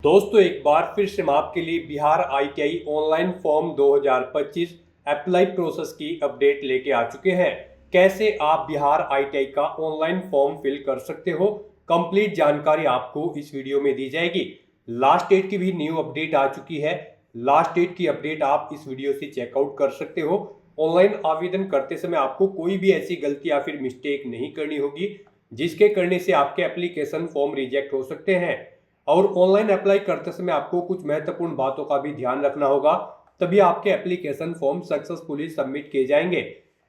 दोस्तों एक बार फिर से हम आपके लिए Bihar ITI online form 2025 apply process की अपडेट लेके आ चुके हैं। कैसे आप बिहार आईटीआई का ऑनलाइन फॉर्म फिल कर सकते हो, कंप्लीट जानकारी आपको इस वीडियो में दी जाएगी। लास्ट डेट की भी न्यू अपडेट आ चुकी है। लास्ट डेट की अपडेट आप इस वीडियो से चेकआउट कर सकते हो। ऑनलाइन आवेदन करते समय आपको कोई भी ऐसी गलती या फिर मिस्टेक नहीं करनी होगी जिसके करने से आपके एप्लीकेशन फॉर्म रिजेक्ट हो सकते हैं। और ऑनलाइन अप्लाई करते समय आपको कुछ महत्वपूर्ण बातों का भी ध्यान रखना होगा, तभी आपके एप्लीकेशन फॉर्म सक्सेसफुली सबमिट किए जाएंगे।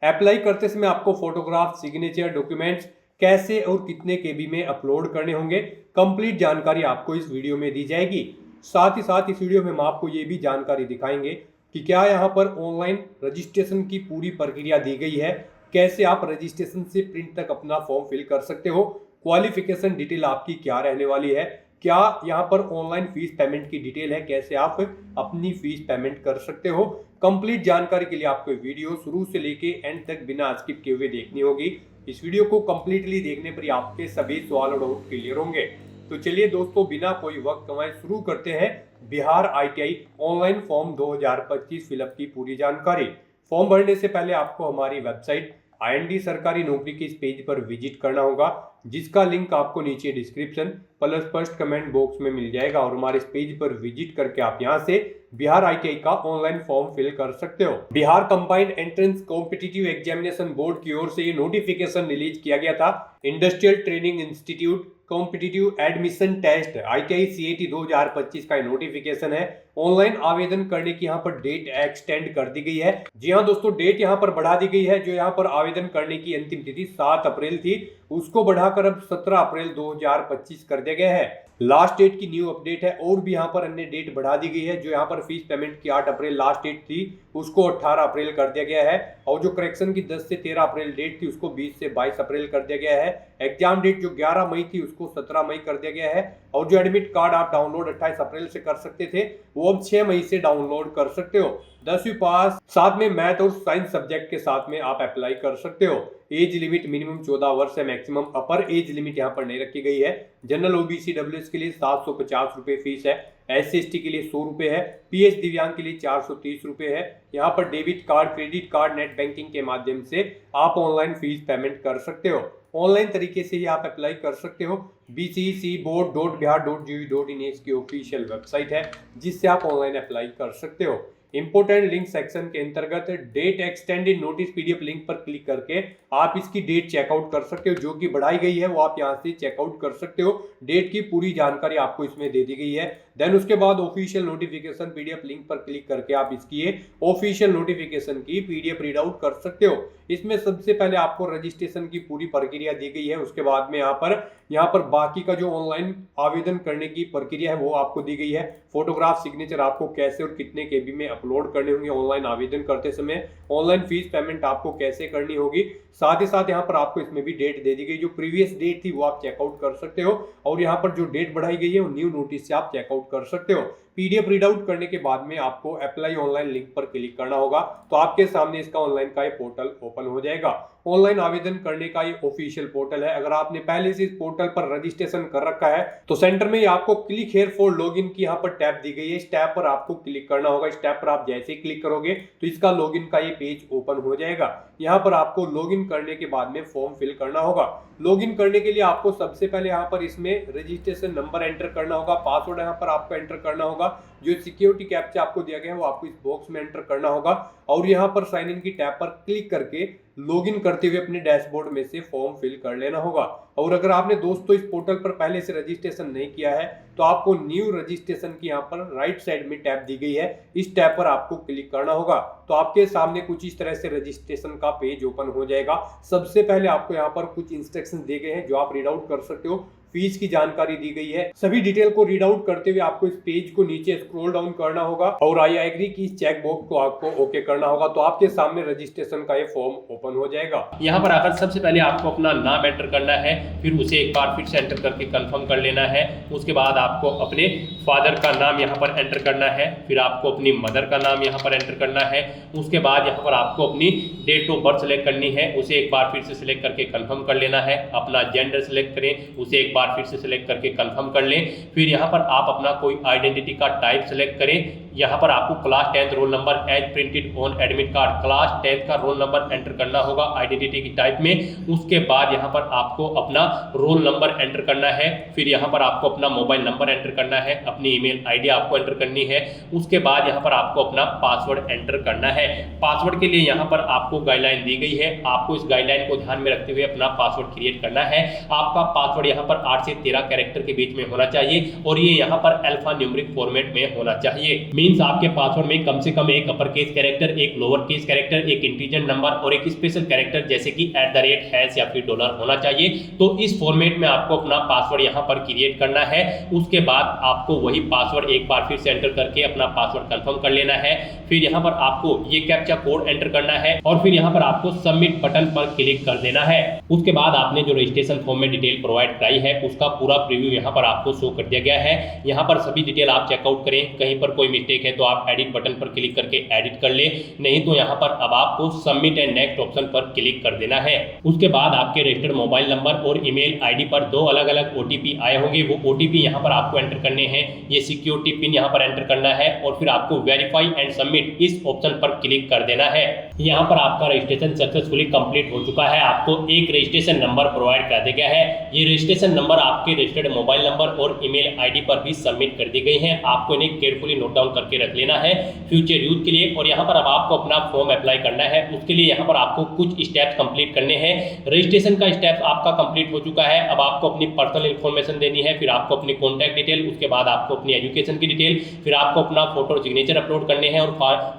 अप्लाई करते समय आपको फोटोग्राफ, सिग्नेचर, डॉक्यूमेंट्स कैसे और कितने केबी में अपलोड करने होंगे, कंप्लीट जानकारी आपको इस वीडियो में दी जाएगी। साथ ही साथ इस वीडियो में हम आपको ये भी जानकारी दिखाएंगे कि क्या यहाँ पर ऑनलाइन रजिस्ट्रेशन की पूरी प्रक्रिया दी गई है, कैसे आप रजिस्ट्रेशन से प्रिंट तक अपना फॉर्म फिल कर सकते हो, क्वालिफिकेशन डिटेल आपकी क्या रहने वाली है, क्या यहाँ पर ऑनलाइन फीस पेमेंट की डिटेल है, कैसे आप अपनी फीस पेमेंट कर सकते हो। कंप्लीट जानकारी के लिए आपको वीडियो शुरू से लेके एंड तक बिना स्किप किए हुए देखनी होगी। इस वीडियो को कंप्लीटली देखने पर आपके सभी सवाल और डाउट क्लियर होंगे। तो चलिए दोस्तों, बिना कोई वक्त गंवाए शुरू करते हैं Bihar ITI online form 2025 fill up की पूरी जानकारी। फॉर्म भरने से पहले आपको हमारी वेबसाइट IND सरकारी नौकरी के इस पेज पर विजिट करना होगा, जिसका लिंक आपको नीचे description plus first comment box में मिल जाएगा। और हमारे इस पेज पर विजिट करके आप यहां से बिहार आईटीआई का ऑनलाइन फॉर्म फिल कर सकते हो। Bihar combined entrance competitive examination board की ओर से ये नोटिफिकेशन रिलीज किया गया था। Industrial training institute competitive admission test ITI CAT 2025 का नोटिफिकेशन है। ऑनलाइन आवेदन करने की यहाँ पर डेट एक्सटेंड कर दी गई है। जी हाँ दोस्तों, डेट यहाँ पर बढ़ा दी गई है। जो यहाँ पर आवेदन करने की अंतिम तिथि 7 अप्रैल थी, उसको बढ़ाकर अब 17 अप्रैल 2025 कर दिया गया है। लास्ट डेट की न्यू अपडेट है। और भी यहाँ पर अन्य डेट बढ़ा दी गई है। जो यहाँ पर फीस पेमेंट की 8 अप्रैल लास्ट डेट थी, उसको 18 अप्रैल कर दिया गया है। और जो करेक्शन की 10 से 13 अप्रैल डेट थी, उसको 20 से 22 अप्रैल कर दिया गया है। एग्जाम डेट जो 11 मई थी, उसको 17 मई कर दिया गया है। और जो एडमिट कार्ड आप डाउनलोड 28 अप्रैल से कर सकते थे, वो अब 6 मई से डाउनलोड कर सकते हो। 10वीं पास, साथ में मैथ और साइंस सब्जेक्ट के साथ में आप अप्लाई कर सकते हो। एज लिमिट मिनिमम 14 वर्ष है, मैक्सिमम अपर एज लिमिट यहाँ पर नहीं रखी गई है। जनरल OBC WS के लिए 750 रुपए फीस है। SC ST के लिए 100 रुपए है। PH दिव्यांग के लिए 430 रुपए है। यहाँ पर debit card, credit card, net banking के माध्यम से आप ऑनलाइन फीस पेमेंट कर सकते हो। ऑनलाइन तरीके से ही आप अप्लाई कर सकते हो। bceboard.bihar.gov.in इसकी ऑफिशियल वेबसाइट है, जिससे आप ऑनलाइन अप्लाई कर सकते हो। इंपोर्टेंट लिंक सेक्शन के अंतर्गत date extended notice PDF link पर क्लिक करके आप इसकी डेट चेकआउट कर सकते हो। जो कि बढ़ाई गई है वो आप यहां से चेकआउट कर सकते हो। डेट की पूरी जानकारी आपको इसमें दे दी गई है। देन उसके बाद ऑफिशियल नोटिफिकेशन PDF लिंक पर क्लिक करके आप इसकी ऑफिशियल नोटिफिकेशन की PDF रीड आउट कर सकते हो। इसमें सबसे पहले आपको रजिस्ट्रेशन की पूरी प्रक्रिया दी गई है। उसके बाद में यहाँ पर बाकी का जो ऑनलाइन आवेदन करने की प्रक्रिया है वो आपको दी गई है। फोटोग्राफ, सिग्नेचर आपको कैसे और कितने केबी में अपलोड करने होंगे ऑनलाइन आवेदन करते समय, ऑनलाइन फीस पेमेंट आपको कैसे करनी होगी। साथ ही साथ यहाँ पर आपको इसमें भी डेट दे दी गई। जो प्रीवियस डेट थी वो आप चेकआउट कर सकते हो। और यहाँ पर जो डेट बढ़ाई गई है वो न्यू नोटिस से आप चेकआउट कर सकते हो। PDF रीड आउट करने के बाद में आपको अप्लाई ऑनलाइन लिंक पर क्लिक करना होगा, तो आपके सामने इसका ऑनलाइन का पोर्टल ओपन हो जाएगा। ऑनलाइन आवेदन करने का ये ऑफिशियल पोर्टल है। अगर आपने पहले से इस पोर्टल पर रजिस्ट्रेशन कर रखा है तो सेंटर में आपको क्लिक हियर फॉर लॉगिन की यहाँ पर टैब दी गई है। इस टैब पर आपको क्लिक करना होगा। इस टैब पर आप जैसे ही क्लिक करोगे तो इसका लॉगिन का ये पेज ओपन हो जाएगा। यहाँ पर आपको लॉगिन करने के बाद में फॉर्म फिल करना होगा। लॉगिन करने के लिए आपको सबसे पहले यहाँ पर इसमें रजिस्ट्रेशन नंबर एंटर करना होगा। पासवर्ड यहाँ पर आपको एंटर करना होगा। जो सिक्योरिटी कैप्चा आपको दिया गया है वो आपको इस बॉक्स में एंटर करना होगा। और यहाँ पर साइन इन की टैब पर क्लिक करके लॉगिन करते हुए अपने डैशबोर्ड में से फॉर्म फिल कर लेना होगा। और अगर आपने दोस्तों इस पोर्टल पर पहले से रजिस्ट्रेशन नहीं किया है तो आपको न्यू रजिस्ट्रेशन की यहाँ पर राइट साइड में टैब दी गई है। इस टैब पर आपको क्लिक करना होगा, तो आपके सामने कुछ इस तरह से रजिस्ट्रेशन का पेज ओपन हो जाएगा। सबसे पहले आपको यहाँ पर कुछ इंस्ट्रक्शन दिए गए हैं जो आप रीड आउट कर सकते हो। फीस की जानकारी दी गई है। सभी डिटेल को रीड आउट करते हुए आपको इस पेज को नीचे स्क्रॉल डाउन करना होगा और आई एग्री की चेक बॉक्स को आपको ओके करना होगा, तो आपके सामने रजिस्ट्रेशन का ये फॉर्म ओपन हो जाएगा। यहाँ पर आकर सबसे पहले आपको अपना नाम एंटर करना है, फिर उसे एक बार फिर से एंटर करके कंफर्म कर लेना है। उसके बाद आपको अपने फादर का नाम यहाँ पर एंटर करना है, फिर आपको अपनी मदर का नाम यहाँ पर एंटर करना है। उसके बाद यहाँ पर आपको अपनी डेट ऑफ बर्थ सेलेक्ट करनी है, उसे एक बार फिर से सिलेक्ट करके कंफर्म कर लेना है। अपना जेंडर सेलेक्ट करें, उसे एक बार बार फिर से सिलेक्ट करके कंफर्म कर लें। फिर यहाँ पर आप अपना कोई आइडेंटिटी का टाइप सेलेक्ट करें। यहाँ पर आपको class 10th roll number as printed on admit card, class 10th का रोल नंबर एंटर करना होगा आइडेंटिटी की टाइप में। उसके बाद यहाँ पर आपको अपना रोल नंबर एंटर करना है। फिर यहाँ पर आपको अपना मोबाइल नंबर एंटर करना है, अपनी ईमेल आईडी आपको एंटर करनी है। उसके बाद यहाँ पर आपको अपना पासवर्ड एंटर करना है। पासवर्ड के लिए यहाँ पर आपको गाइडलाइन दी गई है, आपको इस गाइडलाइन को ध्यान में रखते हुए अपना पासवर्ड क्रिएट करना है। आपका पासवर्ड यहाँ पर 8 से 13 कैरेक्टर के बीच में होना चाहिए और ये यहाँ पर अल्फा न्यूमेरिक फॉर्मेट में होना चाहिए। मींस आपके पासवर्ड में कम से कम एक अपर केस कैरेक्टर, एक लोअर केस कैरेक्टर, एक इंटीजर नंबर और एक स्पेशल कैरेक्टर जैसे कि @ या फिर डॉलर होना चाहिए। तो इस फॉर्मेट में आपको अपना पासवर्ड यहाँ पर क्रिएट करना है। उसके बाद आपको वही पासवर्ड एक बार फिर से एंटर करके अपना पासवर्ड कंफर्म कर लेना है। फिर यहाँ पर आपको ये कैप्चा कोड एंटर करना है और फिर यहाँ पर आपको सबमिट बटन पर क्लिक कर देना है। उसके बाद आपने जो रजिस्ट्रेशन फॉर्म में डिटेल प्रोवाइड कराई है उसका पूरा प्रीव्यू यहाँ पर आपको शो कर दिया गया है। यहाँ पर सभी डिटेल आप चेकआउट करें, कहीं पर कोई मिस्टेक है तो आप एडिट बटन पर क्लिक करके एडिट कर ले, नहीं तो यहाँ पर अब आपको सबमिट एंड नेक्स्ट ऑप्शन पर क्लिक कर देना है। उसके बाद आपके रजिस्टर्ड मोबाइल नंबर और ईमेल आईडी पर 2 अलग अलग OTP आए होंगे, वो OTP यहाँ पर आपको एंटर करने हैं। ये सिक्योरिटी पिन यहाँ पर एंटर करना है और फिर आपको वेरीफाई एंड सबमिट इस ऑप्शन पर क्लिक कर देना है। यहाँ पर आपका रजिस्ट्रेशन सक्सेसफुली कंप्लीट हो चुका है। आपको एक रजिस्ट्रेशन नंबर प्रोवाइड कर दिया गया है। ये रजिस्ट्रेशन नंबर आपके रजिस्टर्ड मोबाइल नंबर और ईमेल आईडी पर भी सबमिट कर दी गई है। आपको इन्हें केयरफुली नोट डाउन करके रख लेना है फ्यूचर यूज के लिए। और यहाँ पर अब आपको अपना फॉर्म अप्लाई करना है। उसके लिए यहाँ पर आपको कुछ स्टेप्स कंप्लीट करने हैं। रजिस्ट्रेशन का स्टेप आपका कंप्लीट हो चुका है। अब आपको अपनी पर्सनल इन्फॉर्मेशन देनी है, फिर आपको अपनी कॉन्टैक्ट डिटेल, उसके बाद आपको अपनी एजुकेशन की डिटेल, फिर आपको अपना फोटो और सिग्नेचर अपलोड करने हैं और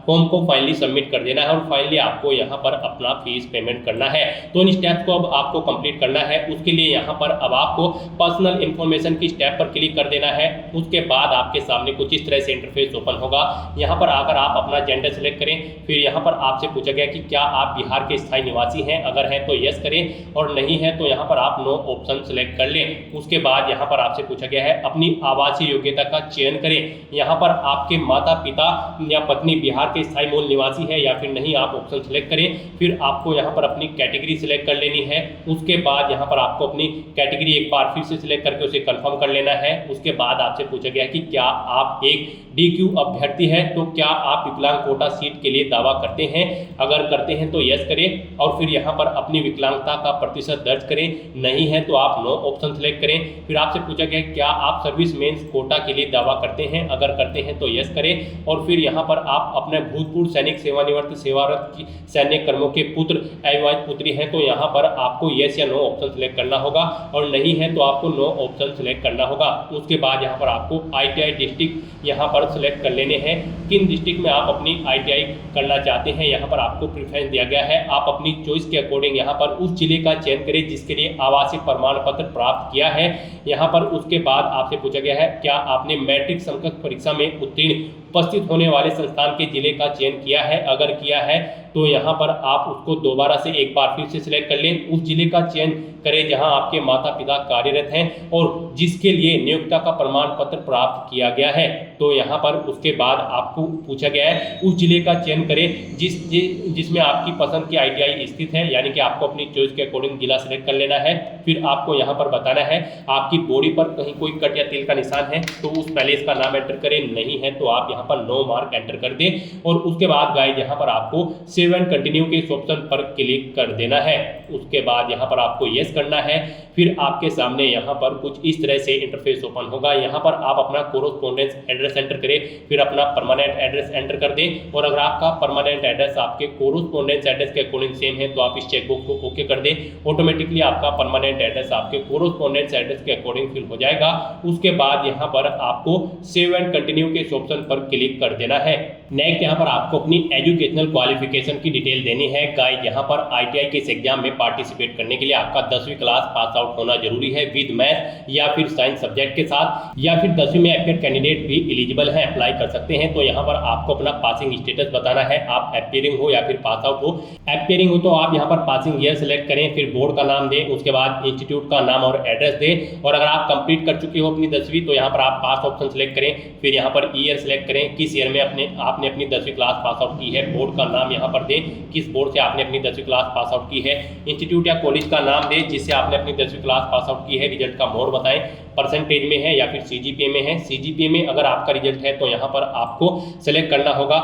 फॉर्म को फाइनली सबमिट कर देना है और फाइनली आपको यहाँ पर अपना फीस पेमेंट करना है। तो इन स्टेप्स को अब आपको कंप्लीट करना है। उसके लिए यहाँ पर अब आपको पर्सनल इन्फॉर्मेशन की स्टेप पर क्लिक कर देना है। उसके बाद आपके सामने कुछ इस तरह से इंटरफेस ओपन होगा। यहाँ पर आकर आप अपना जेंडर सेलेक्ट करें। फिर यहाँ पर आपसे पूछा गया कि क्या आप बिहार के स्थायी निवासी हैं, अगर हैं तो यस करें और नहीं है तो यहाँ पर आप नो ऑप्शन सेलेक्ट कर लें। उसके बाद यहाँ पर आपसे पूछा गया है अपनी आवासीय योग्यता का चयन करें। यहाँ पर आपके माता पिता या पत्नी बिहार के स्थायी मूल निवासी है या फिर नहीं, आप ऑप्शन सेलेक्ट करें। फिर आपको यहाँ पर अपनी कैटेगरी सिलेक्ट कर लेनी है। उसके बाद यहाँ पर आपको अपनी कैटेगरी एक बार फिर से सिलेक्ट करके उसे कंफर्म कर लेना है। उसके बाद आपसे पूछा गया कि क्या आप एक DQ अभ्यर्थी है, तो क्या आप विकलांग कोटा सीट के लिए दावा करते हैं, अगर करते हैं तो यस करें और फिर यहाँ पर अपनी विकलांगता का प्रतिशत दर्ज करें, नहीं है तो आप नो ऑप्शन सेलेक्ट करें। फिर आपसे पूछा गया क्या आप सर्विस मेंस कोटा के लिए दावा करते हैं, अगर करते हैं तो यस करें और फिर यहाँ पर आप अपने भूतपूर्व सैनिक सेवानिवृत्त सेवारत सैन्य कर्मों के पुत्र अविवाहित पुत्री हैं तो यहाँ पर आपको यस या नो ऑप्शन सेलेक्ट करना होगा और नहीं है तो आपको नो ऑप्शन सेलेक्ट करना होगा। उसके बाद यहाँ पर आपको ITI डिस्ट्रिक्ट यहाँ पर सेलेक्ट कर लेने हैं, किन डिस्ट्रिक्ट में आप अपनी ITI करना चाहते हैं। यहाँ पर आपको प्रेफरेंस दिया गया है, आप अपनी चॉइस के अकॉर्डिंग यहाँ पर उस जिले का चयन करें जिसके लिए आवासीय प्रमाण पत्र प्राप्त किया है। यहाँ पर उसके बाद आपसे पूछा गया है क्या आपने मैट्रिक समकक्ष परीक्षा में उत्तीर्ण उपस्थित होने वाले संस्थान के जिले का चयन किया है, अगर किया है तो यहाँ पर आप उसको दोबारा से एक बार फिर से सिलेक्ट कर लें। उस जिले का चयन करें जहां आपके माता पिता कार्यरत हैं और जिसके लिए नियोक्ता का प्रमाण पत्र प्राप्त किया गया है। तो यहाँ पर उसके बाद आपको पूछा गया है उस जिले का चयन करें जिसमें आपकी पसंद की ITI स्थित है, यानी कि आपको अपनी चॉइस के अकॉर्डिंग जिला सेलेक्ट कर लेना है। फिर आपको यहाँ पर बताना है आपकी बॉडी पर कहीं कोई कट या तिल का निशान है तो उस पैलेस का नाम एंटर करें, नहीं है तो आप यहाँ पर नो मार्क एंटर कर दें। और उसके बाद गाइस यहाँ पर आपको सेव एंड कंटिन्यू के इस ऑप्शन पर क्लिक कर देना है। उसके बाद यहाँ पर आपको यस करना है। फिर आपके सामने यहाँ पर कुछ इस तरह से इंटरफेस ओपन होगा। यहाँ पर आप अपना कोरोस्पोंडेंस एड्रेस एंटर करें, फिर अपना परमानेंट एड्रेस एंटर कर दें और अगर आपका परमानेंट एड्रेस आपके कोरोस्पोंडेंस एड्रेस के अकॉर्डिंग सेम है तो आप इस चेकबॉक्स को ओके कर दें। ऑटोमेटिकली आपका परमानेंट एड्रेस आपके कोरोस्पोंडेंस एड्रेस के अकॉर्डिंग फिल हो जाएगा। उसके बाद यहाँ पर आपको सेव एंड कंटिन्यू के इस ऑप्शन पर क्लिक कर देना है। नेक्स्ट यहाँ पर आपको अपनी एजुकेशनल क्वालिफिकेशन की डिटेल देनी है। गाइस यहाँ पर ITI के इस एग्जाम में पार्टिसिपेट करने के लिए आपका 10वीं क्लास पास आउट होना जरूरी है विद मैथ या फिर साइंस सब्जेक्ट के साथ, या फिर 10वीं में अपियर कैंडिडेट भी एलिजिबल हैं, अप्लाई कर सकते हैं। तो यहाँ पर आपको अपना पासिंग स्टेटस बताना है, आप अपियरिंग हो या फिर पास आउट हो। अपियरिंग हो तो आप यहाँ पर पासिंग ईयर सेलेक्ट करें, फिर बोर्ड का नाम दें, उसके बाद इंस्टीट्यूट का नाम और एड्रेस दें। और अगर आप कंप्लीट कर चुके हो अपनी 10वीं तो यहाँ पर आप पास ऑप्शन सेलेक्ट करें, फिर यहाँ पर ईयर सेलेक्ट करें किस ईयर में अपने आप आपने अपनी 10वीं क्लास पास आउट की है, बोर्ड का नाम यहाँ पर दें, किस बोर्ड से आपने अपनी 10वीं क्लास पास आउट की है, इंस्टीट्यूट या कॉलेज का नाम दें जिससे आपने अपनी 10वीं क्लास पास आउट की है, रिजल्ट का मोड बताएं, परसेंटेज में है या फिर सीजीपीए में है। सीजीपीए में अगर आपका रिजल्ट है तो यहाँ पर आपको सेलेक्ट करना होगा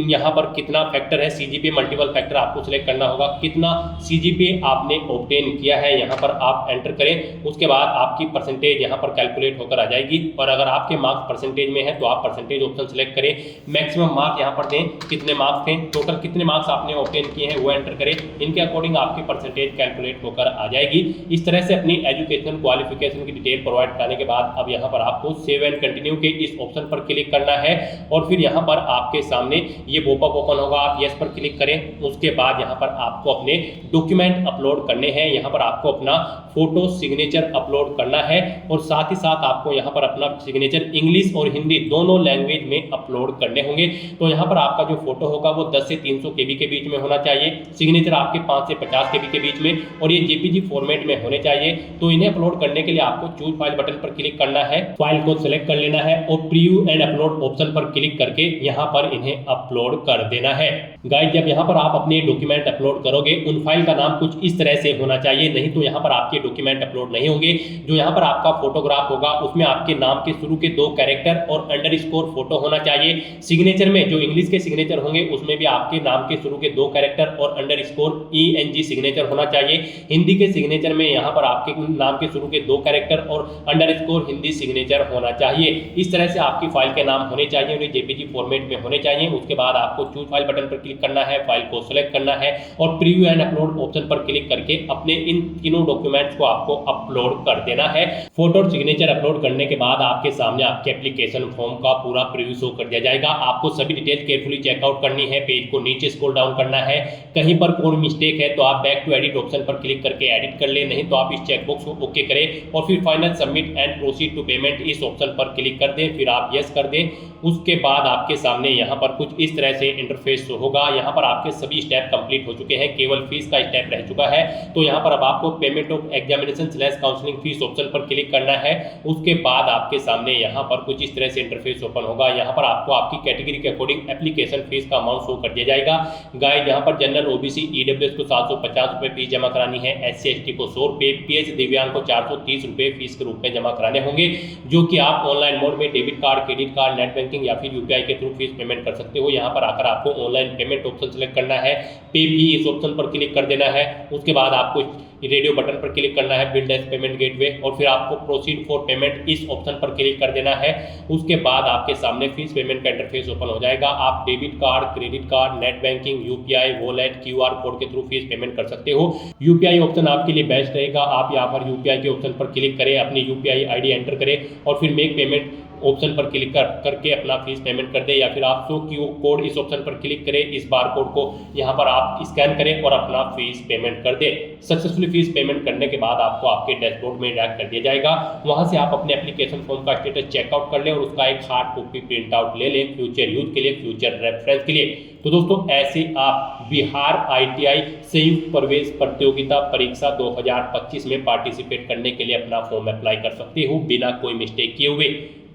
यहाँ पर कितना फैक्टर है, सीजीपीए मल्टीपल फैक्टर आपको सेलेक्ट करना होगा, कितना सीजीपीए आपने ऑब्टेन किया है यहाँ पर आप एंटर करें। उसके बाद आपकी परसेंटेज यहाँ पर कैलकुलेट होकर आ जाएगी और अगर आपके मार्क्स परसेंटेज में है तो आप परसेंटेज ऑप्शन सेलेक्ट करें, मैक्सिमम मार्क्स यहाँ पर दें, कितने मार्क्स थे, टोटल कितने मार्क्स आपने ऑब्टेन किए हैं वो एंटर करें, इनके अकॉर्डिंग आपकी परसेंटेज कैलकुलेट होकर आ जाएगी। इस तरह से अपनी एजुकेशन क्वालिफिकेशन की डिटेल प्रोवाइड कराने के बाद अब यहाँ पर आपको सेव एंड कंटिन्यू के इस ऑप्शन पर क्लिक करना है और फिर यहाँ पर आपके सामने ये पॉपअप ओपन होगा, आप यस पर क्लिक करें। उसके बाद यहाँ पर आपको अपने डॉक्यूमेंट अपलोड करने हैं, यहाँ पर आपको अपना फोटो सिग्नेचर अपलोड करना है और साथ ही साथ आपको यहाँ पर अपना सिग्नेचर इंग्लिश और हिंदी दोनों लैंग्वेज में अपलोड करने होंगे। तो यहाँ पर आपका जो फोटो होगा वो 10 से 300 KB के बीच में होना चाहिए, सिग्नेचर आपके 5 से 50 KB के बीच में और ये JPG फॉर्मेट में होने चाहिए। तो इन्हें अपलोड करने के लिए आपको चूज फाइल बटन पर क्लिक करना है, फाइल को सिलेक्ट कर लेना है और प्रीव्यू एंड अपलोड ऑप्शन पर क्लिक करके यहाँ पर इन्हें अपलोड कर देना है। गाइस जब यहाँ पर आप अपने डॉक्यूमेंट अपलोड करोगे उन फाइल का नाम कुछ इस तरह से होना चाहिए, नहीं तो यहाँ पर आपके डॉक्यूमेंट अपलोड नहीं होंगे। जो यहाँ पर आपका फोटोग्राफ होगा उसमें आपके नाम के शुरू के 2 कैरेक्टर और अंडरस्कोर फोटो होना चाहिए। सिग्नेचर में जो इंग्लिश के सिग्नेचर होंगे उसमें भी आपके नाम के शुरू के 2 कैरेक्टर और अंडरस्कोर ENG सिग्नेचर होना चाहिए। हिंदी के सिग्नेचर में यहाँ पर आपके नाम के शुरू के 2 कैरेक्टर और अंडरस्कोर हिंदी सिग्नेचर होना चाहिए। इस तरह से आपकी फाइल के नाम होने चाहिए, उन्हें JPG फॉर्मेट में होने चाहिए। उसके बाद आपको चूज फाइल बटन पर क्लिक करना है, फाइल को सिलेक्ट करना है और प्रीव्यू एंड अपलोड ऑप्शन पर क्लिक करके अपने इन तीनों डॉक्यूमेंट्स को आपको अपलोड कर देना है। फोटो और सिग्नेचर अपलोड करने के बाद आपके सामने आपके एप्लीकेशन फॉर्म का पूरा प्रीव्यू शो कर दिया जाएगा। आपको सभी डिटेल केयरफुली चेकआउट करनी है, पेज को नीचे स्क्रॉल डाउन करना है, कहीं पर कोई मिस्टेक है तो आप बैक टू एडिट ऑप्शन पर क्लिक करके एडिट कर ले, नहीं तो आप इस चेकबॉक्स को ओके करें और फिर final submit and proceed to payment इस ऑप्शन पर क्लिक कर दें, फिर आप यस कर दें। उसके बाद आपके सामने यहाँ पर कुछ इस तरह से इंटरफेस होगा। यहाँ पर आपके सभी स्टेप कंप्लीट हो चुके हैं, केवल फीस का स्टेप रह चुका है। तो यहाँ पर अब आपको payment of examination / counselling fees option पर क्लिक करना है। उसके बाद आपके सामने यहाँ पर कुछ इस तरह से इंटरफेस ओपन होगा। यहाँ पर आपको आपकी कैटेगरी के अकॉर्डिंग एप्लीकेशन फीस का अमाउंट शो कर दिया जाएगा। गाइस यहाँ पर जनरल OBC EWS को 750 रुपये फीस जमा करानी है, SC ST को 100 रुपये, PH दिव्यांग को 430 रुपये फीस के रूप में जमा कराने होंगे, जो कि आप ऑनलाइन मोड में debit card, credit card, net banking या फिर UPI के थ्रू फीस पेमेंट कर सकते हो। यहाँ पर आकर आपको ऑनलाइन पेमेंट ऑप्शन सेलेक्ट करना है, पे भी इस ऑप्शन पर क्लिक कर देना है। उसके बाद आपको रेडियो बटन पर क्लिक करना है, बिल्ड एज पेमेंट गेटवे, और फिर आपको प्रोसीड फॉर पेमेंट इस ऑप्शन पर क्लिक कर देना है। उसके बाद आपके सामने फीस पेमेंट का इंटरफेस ओपन हो जाएगा। आप debit card, credit card, net banking, UPI, wallet, QR code के थ्रू फीस पेमेंट कर सकते हो। UPI ऑप्शन आपके लिए बेस्ट रहेगा। आप यहाँ पर UPI के ऑप्शन पर क्लिक करें, अपनी UPI ID एंटर करें और फिर मेक पेमेंट ऑप्शन पर क्लिक करके अपना फीस पेमेंट कर दे, या फिर आप शो क्यू कोड इस ऑप्शन पर क्लिक करें, इस बार कोड को यहाँ पर आप स्कैन करें और अपना फीस पेमेंट कर दे। सक्सेसफुली फीस पेमेंट करने के बाद आपको आपके डैशबोर्ड में डायरेक्ट कर दिया जाएगा। वहाँ से आप अपने एप्लीकेशन फॉर्म का स्टेटस चेकआउट कर लें और उसका एक हार्ड कॉपी प्रिंट आउट ले लें फ्यूचर यूज के लिए, फ्यूचर रेफरेंस के लिए। तो दोस्तों ऐसे आप बिहार ITI संयुक्त प्रवेश प्रतियोगिता परीक्षा 2025 में पार्टिसिपेट करने के लिए अपना फॉर्म अप्लाई कर सकते हो बिना कोई मिस्टेक किए हुए।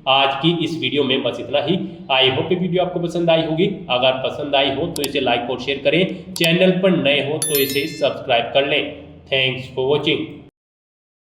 आज की इस वीडियो में बस इतना ही। आई होप ये वीडियो आपको पसंद आई होगी। अगर पसंद आई हो तो इसे लाइक और शेयर करें, चैनल पर नए हो तो इसे सब्सक्राइब कर लें। Thanks for watching.